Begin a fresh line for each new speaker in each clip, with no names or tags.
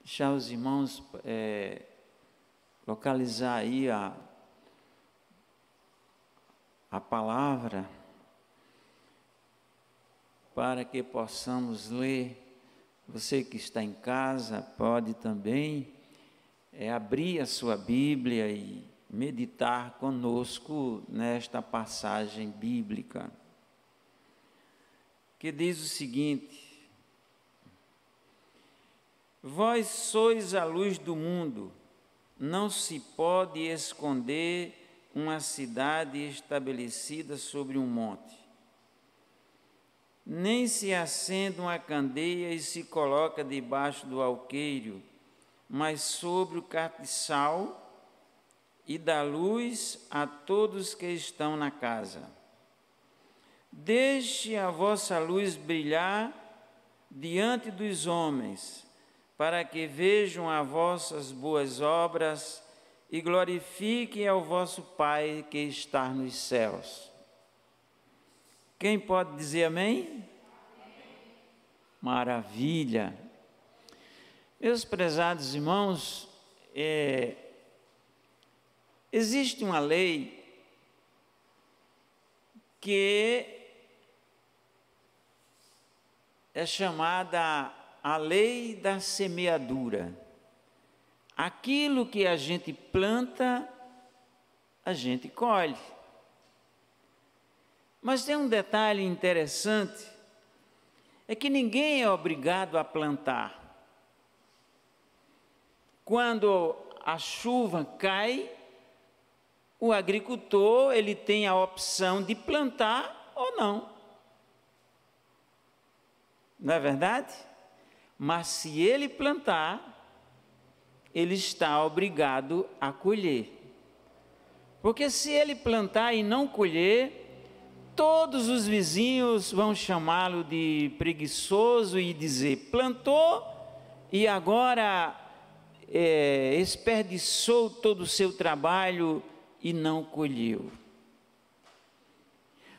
deixar os irmãos localizar aí a palavra, para que possamos ler. Você que está em casa pode também abrir a sua Bíblia e meditar conosco nesta passagem bíblica, que diz o seguinte: vós sois a luz do mundo, não se pode esconder uma cidade estabelecida sobre um monte. Nem se acende uma candeia e se coloca debaixo do alqueire, mas sobre o castiçal, e dá luz a todos que estão na casa. Deixe a vossa luz brilhar diante dos homens, para que vejam as vossas boas obras e glorifiquem ao vosso Pai que está nos céus. Quem pode dizer amém? Amém. Maravilha! Meus prezados irmãos, existe uma lei que é chamada a lei da semeadura. Aquilo que a gente planta, a gente colhe. Mas tem um detalhe interessante, é que ninguém é obrigado a plantar. Quando a chuva cai, o agricultor, ele tem a opção de plantar ou não. Não é verdade? Mas se ele plantar, ele está obrigado a colher. Porque se ele plantar e não colher, todos os vizinhos vão chamá-lo de preguiçoso e dizer: plantou e agora desperdiçou todo o seu trabalho e não colheu.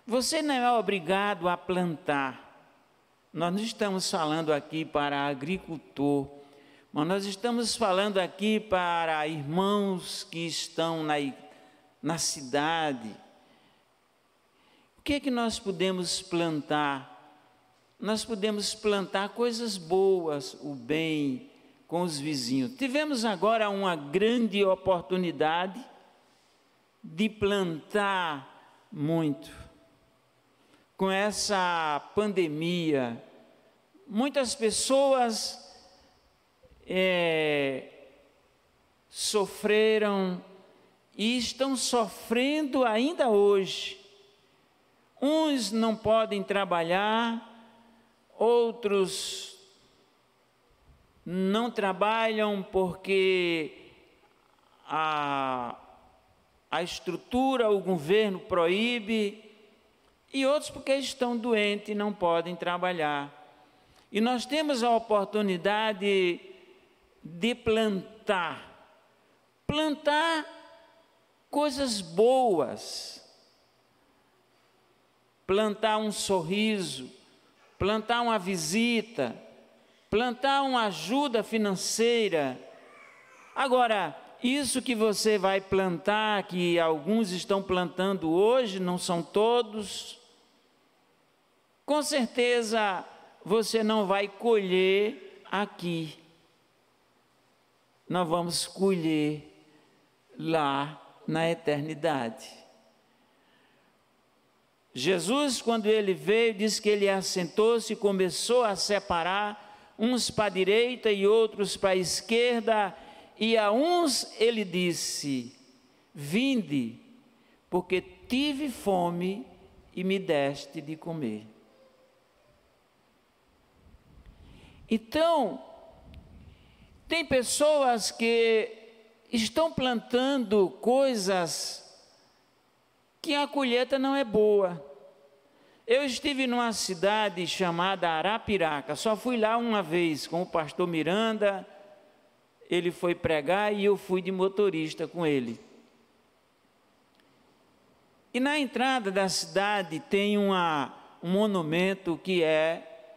Você não é obrigado a plantar. Nós não estamos falando aqui para agricultor, mas nós estamos falando aqui para irmãos que estão na cidade. O que é que nós podemos plantar? Nós podemos plantar coisas boas, o bem com os vizinhos. Tivemos agora uma grande oportunidade de plantar muito. Com essa pandemia, muitas pessoas sofreram e estão sofrendo ainda hoje. Uns não podem trabalhar, outros não trabalham porque a estrutura, o governo proíbe, e outros porque estão doentes e não podem trabalhar. E nós temos a oportunidade de plantar coisas boas, plantar um sorriso, plantar uma visita, plantar uma ajuda financeira. Agora, isso que você vai plantar, que alguns estão plantando hoje, não são todos, com certeza você não vai colher aqui. Nós vamos colher lá na eternidade. Jesus, quando ele veio, disse que ele assentou-se e começou a separar uns para a direita e outros para a esquerda, e a uns ele disse: vinde, porque tive fome e me deste de comer. Então, tem pessoas que estão plantando coisas que a colheita não é boa. Eu estive numa cidade chamada Arapiraca, só fui lá uma vez com o pastor Miranda, ele foi pregar e eu fui de motorista com ele. E na entrada da cidade tem um monumento que é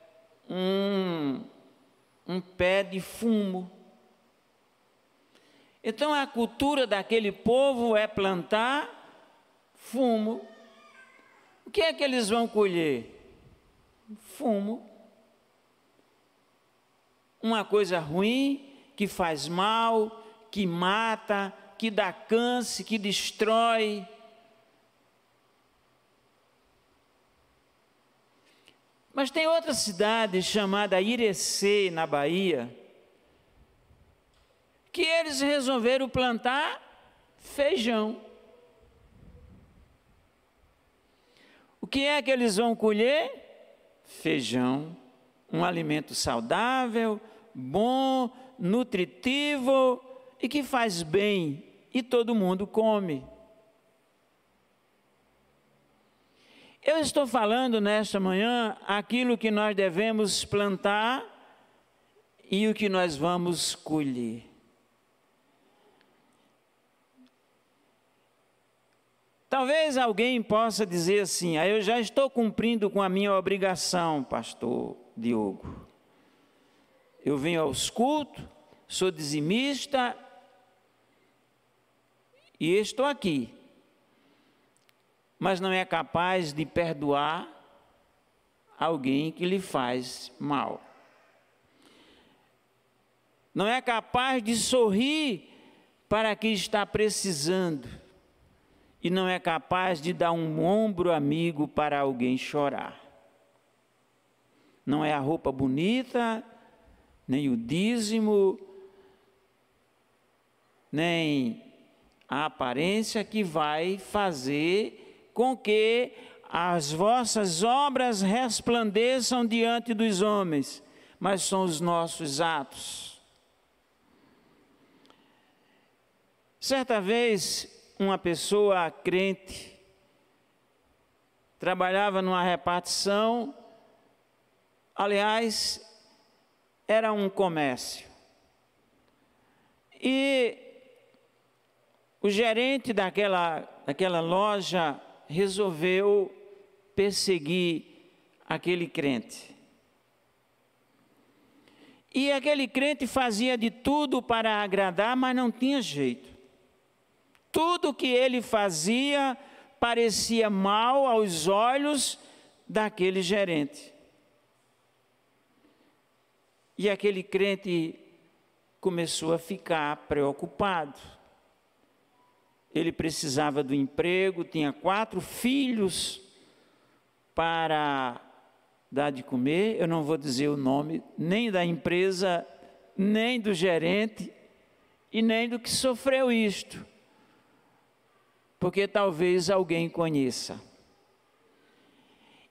um pé de fumo, Então a cultura daquele povo é plantar fumo. O que é que eles vão colher? Fumo. Uma coisa ruim, que faz mal, que mata, que dá câncer, que destrói. Mas tem outra cidade chamada Irecê, na Bahia, que eles resolveram plantar feijão. O que é que eles vão colher? Feijão, um alimento saudável, bom, nutritivo e que faz bem, e todo mundo come. Eu estou falando nesta manhã aquilo que nós devemos plantar e o que nós vamos colher. Talvez alguém possa dizer assim: eu já estou cumprindo com a minha obrigação, pastor Diogo. Eu venho aos cultos, sou dizimista e estou aqui. Mas não é capaz de perdoar alguém que lhe faz mal. Não é capaz de sorrir para quem está precisando. E não é capaz de dar um ombro amigo para alguém chorar. Não é a roupa bonita, nem o dízimo, nem a aparência que vai fazer com que as vossas obras resplandeçam diante dos homens, mas são os nossos atos. Certa vez, uma pessoa crente trabalhava numa repartição, aliás, era um comércio. E o gerente daquela loja resolveu perseguir aquele crente. E aquele crente fazia de tudo para agradar, mas não tinha jeito. Tudo que ele fazia parecia mal aos olhos daquele gerente. E aquele crente começou a ficar preocupado. Ele precisava do emprego, tinha 4 filhos para dar de comer. Eu não vou dizer o nome nem da empresa, nem do gerente e nem do que sofreu isto, porque talvez alguém conheça.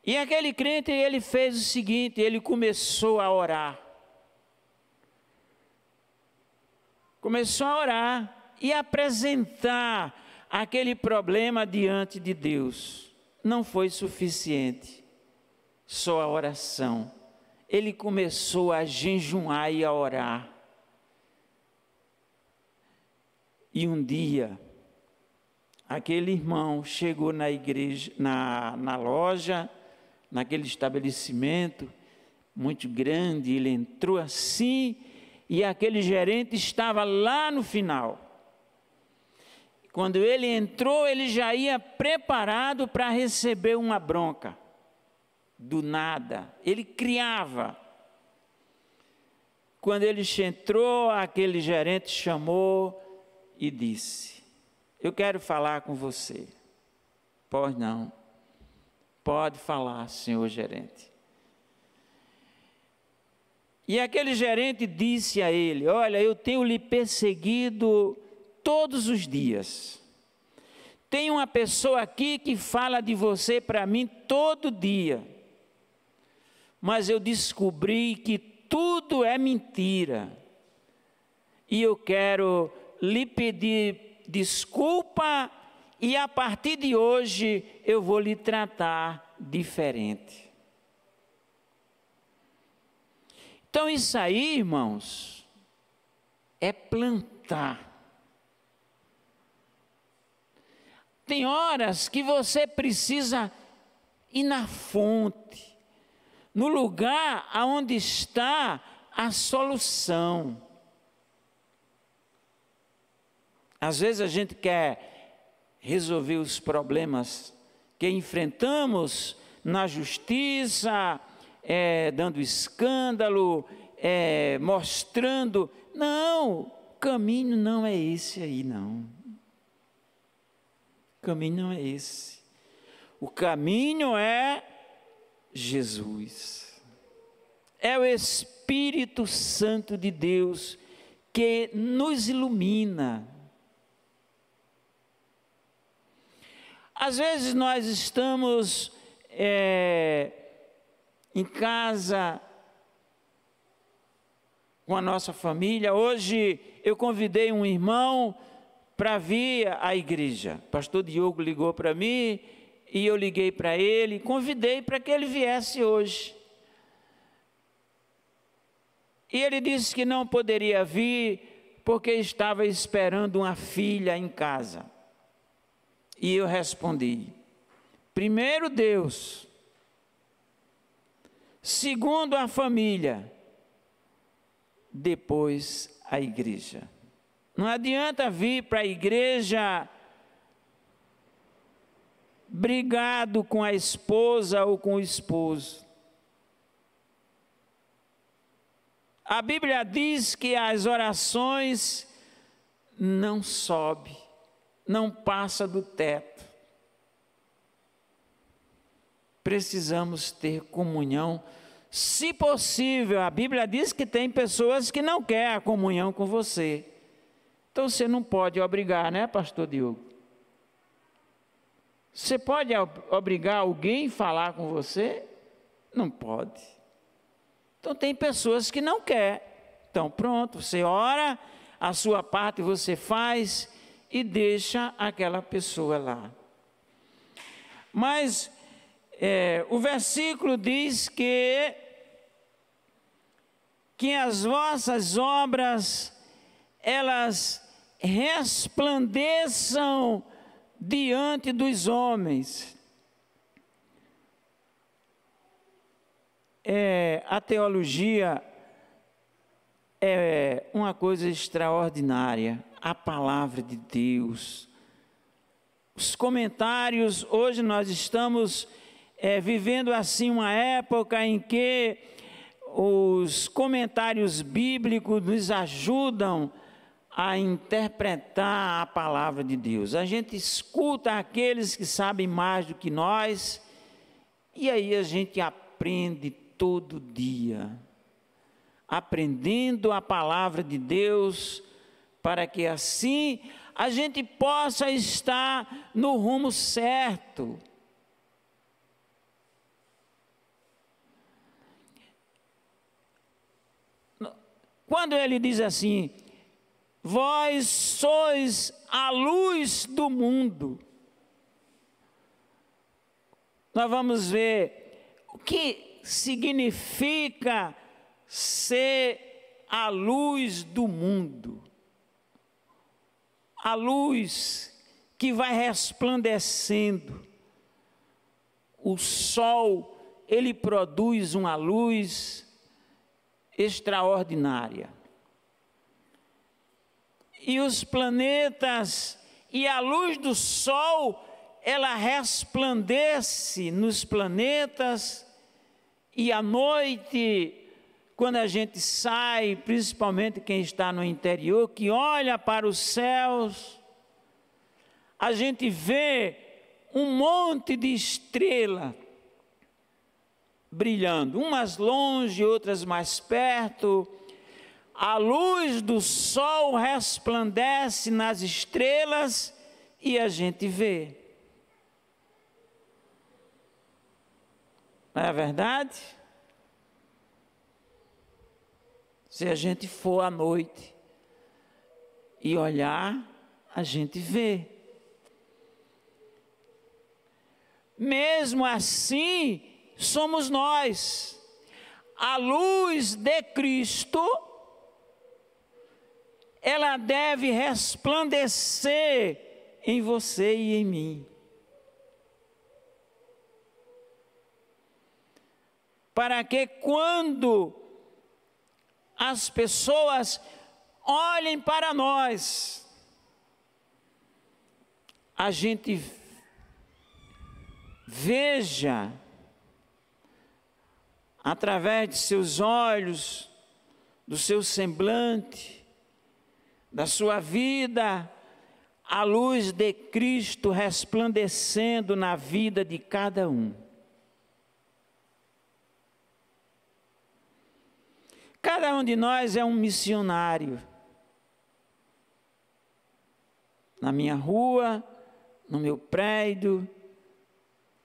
E aquele crente, ele fez o seguinte, ele começou a orar. Começou a orar e apresentar aquele problema diante de Deus. Não foi suficiente, só a oração. Ele começou a jejuar e a orar. E um dia, aquele irmão chegou na igreja, na loja, naquele estabelecimento muito grande, ele entrou assim, e aquele gerente estava lá no final. Quando ele entrou, ele já ia preparado para receber uma bronca. Do nada, ele criava. Quando ele entrou, aquele gerente chamou e disse: eu quero falar com você. Pois não. Pode falar, senhor gerente. E aquele gerente disse a ele: olha, eu tenho lhe perseguido todos os dias. Tem uma pessoa aqui que fala de você para mim todo dia. Mas eu descobri que tudo é mentira. E eu quero lhe pedir desculpa e a partir de hoje eu vou lhe tratar diferente. Então isso aí, irmãos, é plantar. Tem horas que você precisa ir na fonte, no lugar aonde está a solução. Às vezes a gente quer resolver os problemas que enfrentamos na justiça, dando escândalo, mostrando. Não, o caminho não é esse aí, não. O caminho não é esse. O caminho é Jesus. É o Espírito Santo de Deus que nos ilumina. Às vezes nós estamos em casa com a nossa família. Hoje eu convidei um irmão para vir à igreja. O pastor Diogo ligou para mim e eu liguei para ele, convidei para que ele viesse hoje. E ele disse que não poderia vir porque estava esperando uma filha em casa. E eu respondi: primeiro Deus, segundo a família, depois a igreja. Não adianta vir para a igreja brigado com a esposa ou com o esposo. A Bíblia diz que as orações não sobem, não passa do teto. Precisamos ter comunhão, se possível. A Bíblia diz que tem pessoas que não querem a comunhão com você. Então você não pode obrigar, né, pastor Diogo? Você pode obrigar alguém a falar com você? Não pode. Então tem pessoas que não querem. Então pronto, você ora, a sua parte você faz e deixa aquela pessoa lá. Mas o versículo diz que as vossas obras, elas resplandeçam diante dos homens. A teologia é uma coisa extraordinária, a palavra de Deus. Os comentários, hoje nós estamos vivendo assim uma época em que os comentários bíblicos nos ajudam a interpretar a palavra de Deus. A gente escuta aqueles que sabem mais do que nós, e aí a gente aprende todo dia, aprendendo a palavra de Deus, para que assim a gente possa estar no rumo certo. Quando ele diz assim: vós sois a luz do mundo, nós vamos ver o que significa ser a luz do mundo. A luz que vai resplandecendo. O sol, ele produz uma luz extraordinária. E os planetas e a luz do sol, ela resplandece nos planetas, e à noite, quando a gente sai, principalmente quem está no interior, que olha para os céus, a gente vê um monte de estrelas brilhando, umas longe, outras mais perto. A luz do sol resplandece nas estrelas e a gente vê. Não é verdade? Se a gente for à noite e olhar, a gente vê. Mesmo assim, somos nós. A luz de Cristo, ela deve resplandecer em você e em mim. Para que quando as pessoas olhem para nós, a gente veja através de seus olhos, do seu semblante, da sua vida, a luz de Cristo resplandecendo na vida de cada um. Cada um de nós é um missionário. Na minha rua, no meu prédio,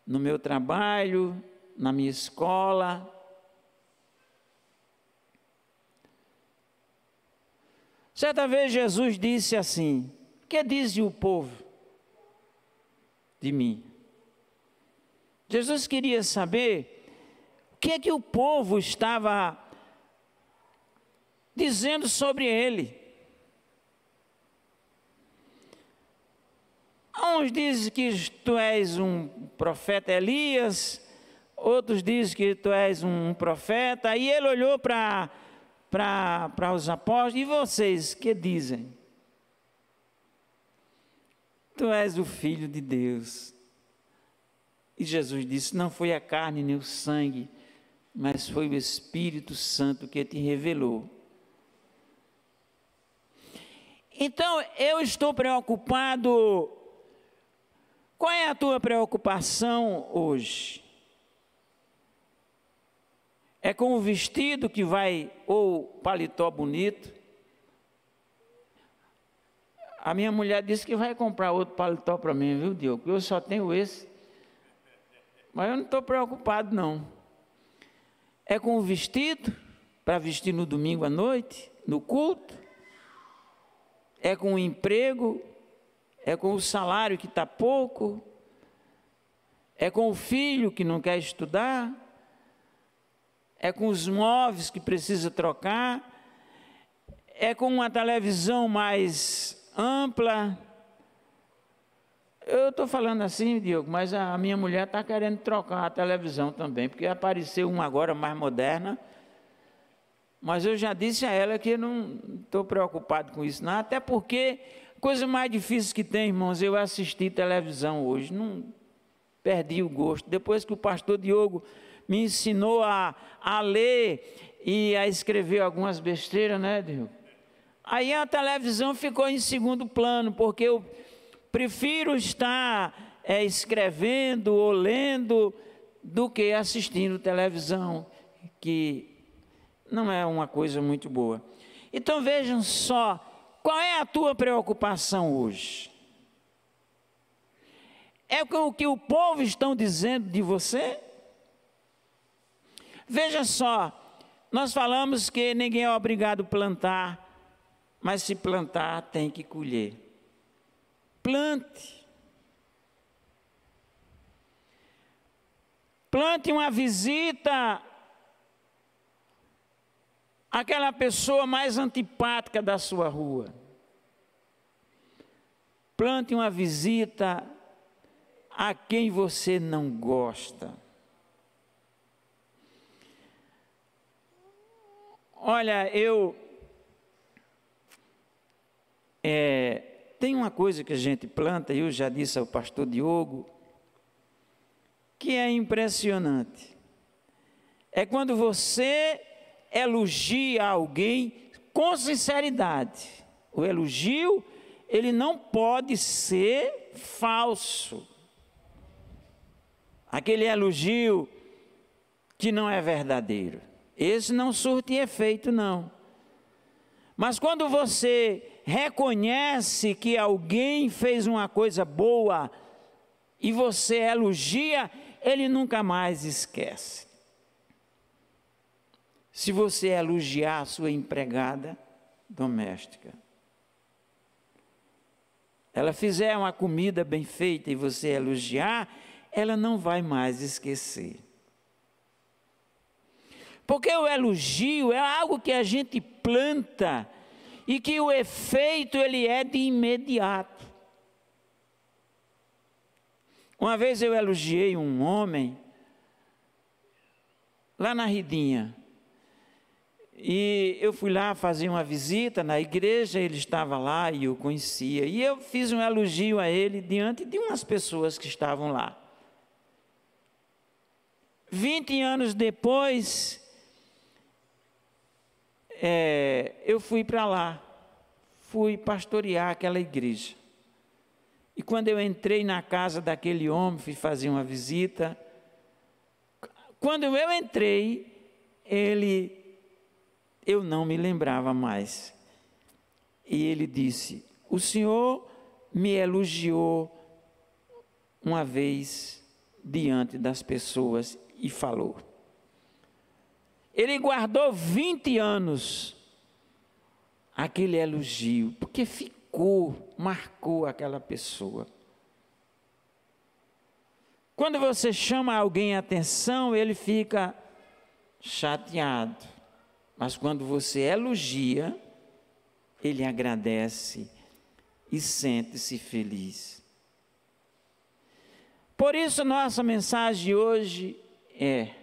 no meu trabalho, na minha escola. Certa vez Jesus disse assim: "Que diz o povo de mim?" Jesus queria saber o que é que o povo estava dizendo sobre ele. Uns dizem que tu és um profeta Elias, outros dizem que tu és um profeta. Aí ele olhou para os apóstolos: "E vocês, que dizem?" "Tu és o Filho de Deus." E Jesus disse: "Não foi a carne nem o sangue, mas foi o Espírito Santo que te revelou." Então, eu estou preocupado. Qual é a tua preocupação hoje? É com o vestido que vai, ou paletó bonito? A minha mulher disse que vai comprar outro paletó para mim, viu, Diogo? Eu só tenho esse. Mas eu não estou preocupado, não. É com o vestido, para vestir no domingo à noite, no culto? É com o emprego? É com o salário que está pouco? É com o filho que não quer estudar? É com os móveis que precisa trocar? É com uma televisão mais ampla? Eu estou falando assim, Diogo, mas a minha mulher está querendo trocar a televisão também, porque apareceu uma agora mais moderna. Mas eu já disse a ela que eu não estou preocupado com isso, não. Até porque a coisa mais difícil que tem, irmãos, eu assisti televisão hoje. Não perdi o gosto. Depois que o pastor Diogo me ensinou a ler e a escrever algumas besteiras, né, Diogo? Aí a televisão ficou em segundo plano, porque eu prefiro estar escrevendo ou lendo do que assistindo televisão, que não é uma coisa muito boa. Então vejam só, qual é a tua preocupação hoje? É com o que o povo estão dizendo de você? Veja só, nós falamos que ninguém é obrigado a plantar, mas se plantar tem que colher. Plante. Plante uma visita àquela pessoa mais antipática da sua rua. Plante uma visita a quem você não gosta. Olha, tem uma coisa que a gente planta, eu já disse ao pastor Diogo, que é impressionante. É quando você elogia alguém com sinceridade. O elogio, ele não pode ser falso. Aquele elogio que não é verdadeiro. Esse não surte efeito, não. Mas quando você reconhece que alguém fez uma coisa boa e você elogia, ele nunca mais esquece. Se você elogiar a sua empregada doméstica, ela fizer uma comida bem feita e você elogiar, ela não vai mais esquecer. Porque o elogio é algo que a gente planta e que o efeito ele é de imediato. Uma vez eu elogiei um homem lá na Ridinha. E eu fui lá fazer uma visita na igreja, ele estava lá e eu conhecia. E eu fiz um elogio a ele diante de umas pessoas que estavam lá. 20 anos depois, eu fui para lá, fui pastorear aquela igreja. E quando eu entrei na casa daquele homem, fui fazer uma visita. Quando eu entrei, eu não me lembrava mais. E ele disse: o senhor me elogiou uma vez diante das pessoas e falou. Ele guardou 20 anos aquele elogio, porque marcou aquela pessoa. Quando você chama alguém a atenção, ele fica chateado. Mas quando você elogia, ele agradece e sente-se feliz. Por isso, nossa mensagem hoje é: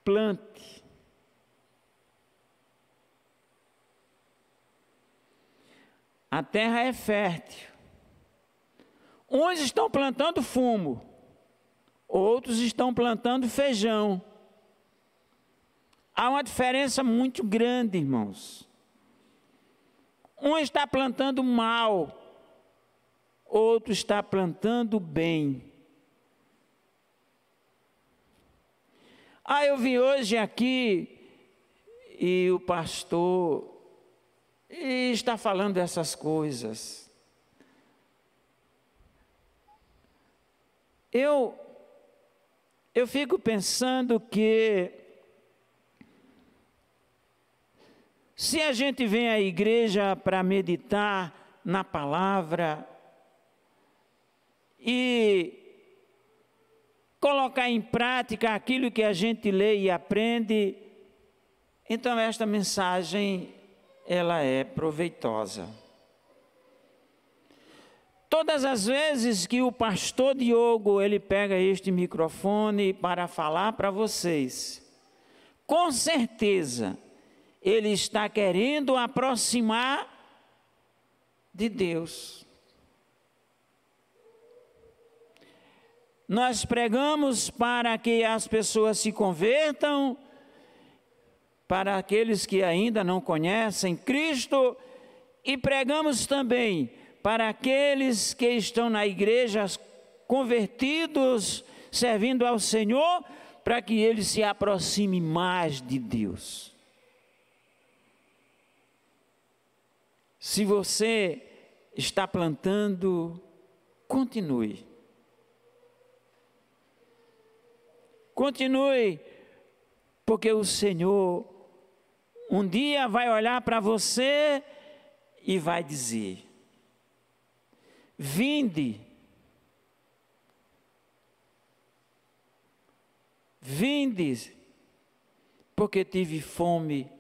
plante. A terra é fértil. Uns estão plantando fumo, outros estão plantando feijão. Há uma diferença muito grande, irmãos. Um está plantando mal, outro está plantando bem. Eu vim hoje aqui e o pastor está falando essas coisas. Eu fico pensando que se a gente vem à igreja para meditar na palavra e colocar em prática aquilo que a gente lê e aprende, então esta mensagem, ela é proveitosa. Todas as vezes que o pastor Diogo, ele pega este microfone para falar para vocês, com certeza, ele está querendo aproximar de Deus. Nós pregamos para que as pessoas se convertam, para aqueles que ainda não conhecem Cristo, e pregamos também para aqueles que estão na igreja convertidos, servindo ao Senhor, para que eles se aproximem mais de Deus. Se você está plantando, continue. Continue, porque o Senhor um dia vai olhar para você e vai dizer: vinde, porque tive fome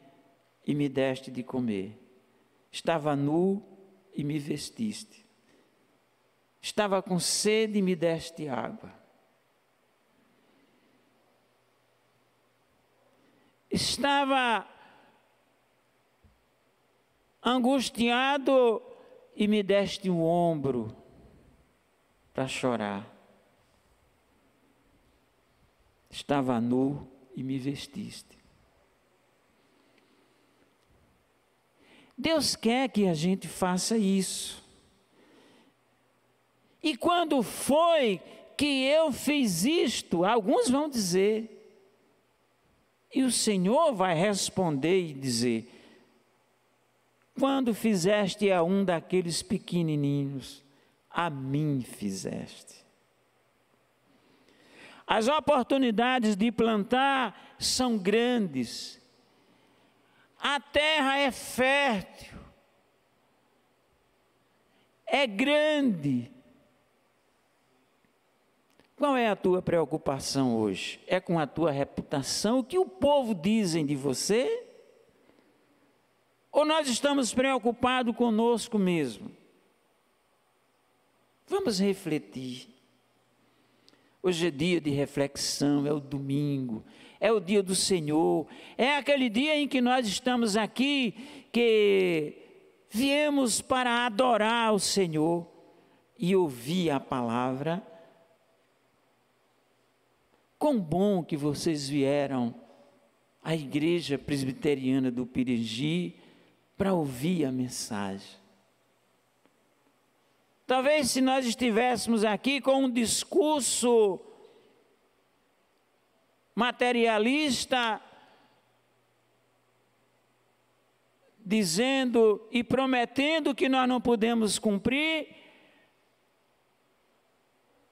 e me deste de comer. Estava nu e me vestiste. Estava com sede e me deste água. Estava angustiado e me deste um ombro para chorar. Estava nu e me vestiste. Deus quer que a gente faça isso. E quando foi que eu fiz isto? Alguns vão dizer. E o Senhor vai responder e dizer: quando fizeste a um daqueles pequenininhos, a mim fizeste. As oportunidades de plantar são grandes. A terra é fértil. É grande. Qual é a tua preocupação hoje? É com a tua reputação? O que o povo dizem de você? Ou nós estamos preocupados conosco mesmo? Vamos refletir. Hoje é dia de reflexão, é o domingo, é o dia do Senhor, é aquele dia em que nós estamos aqui, que viemos para adorar o Senhor e ouvir a palavra. Quão bom que vocês vieram à Igreja Presbiteriana do Pirigi para ouvir a mensagem. Talvez se nós estivéssemos aqui com um discurso materialista, dizendo e prometendo que nós não podemos cumprir,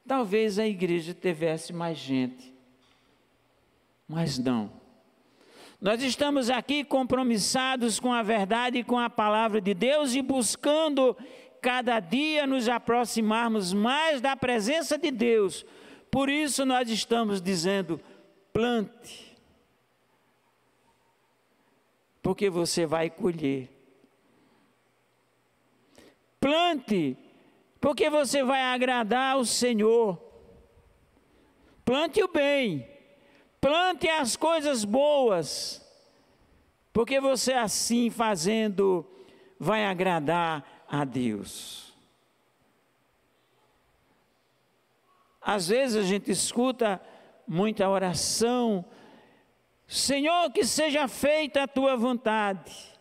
talvez a igreja tivesse mais gente. Mas não. Nós estamos aqui compromissados com a verdade e com a palavra de Deus e buscando cada dia nos aproximarmos mais da presença de Deus. Por isso nós estamos dizendo: plante, porque você vai colher. Plante, porque você vai agradar o Senhor. Plante o bem, plante as coisas boas, porque você assim fazendo vai agradar a Deus. Às vezes a gente escuta muita oração: Senhor, que seja feita a tua vontade.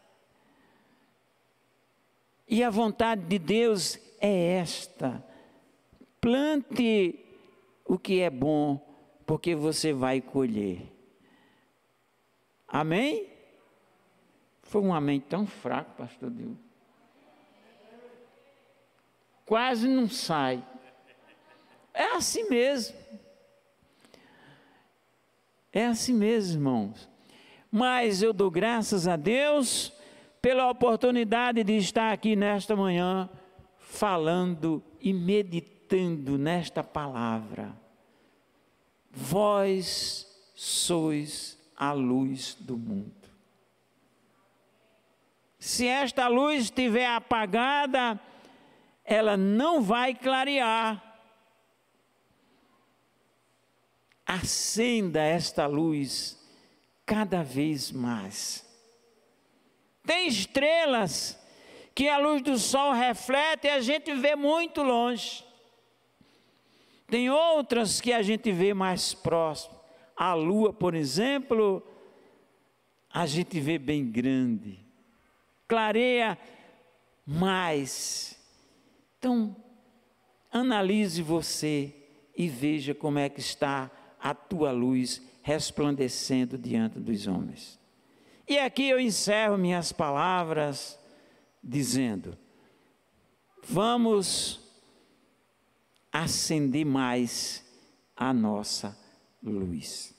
E a vontade de Deus é esta: plante o que é bom, porque você vai colher. Amém? Foi um amém tão fraco, pastor Deus. Quase não sai. É assim mesmo. É assim mesmo, irmãos. Mas eu dou graças a Deus pela oportunidade de estar aqui nesta manhã, falando e meditando nesta palavra. Vós sois a luz do mundo. Se esta luz estiver apagada, ela não vai clarear. Acenda esta luz cada vez mais. Tem estrelas que a luz do sol reflete e a gente vê muito longe. Tem outras que a gente vê mais próximo. A lua, por exemplo, a gente vê bem grande. Clareia mais. Então, analise você e veja como é que está a tua luz resplandecendo diante dos homens. E aqui eu encerro minhas palavras dizendo: vamos acender mais a nossa luz.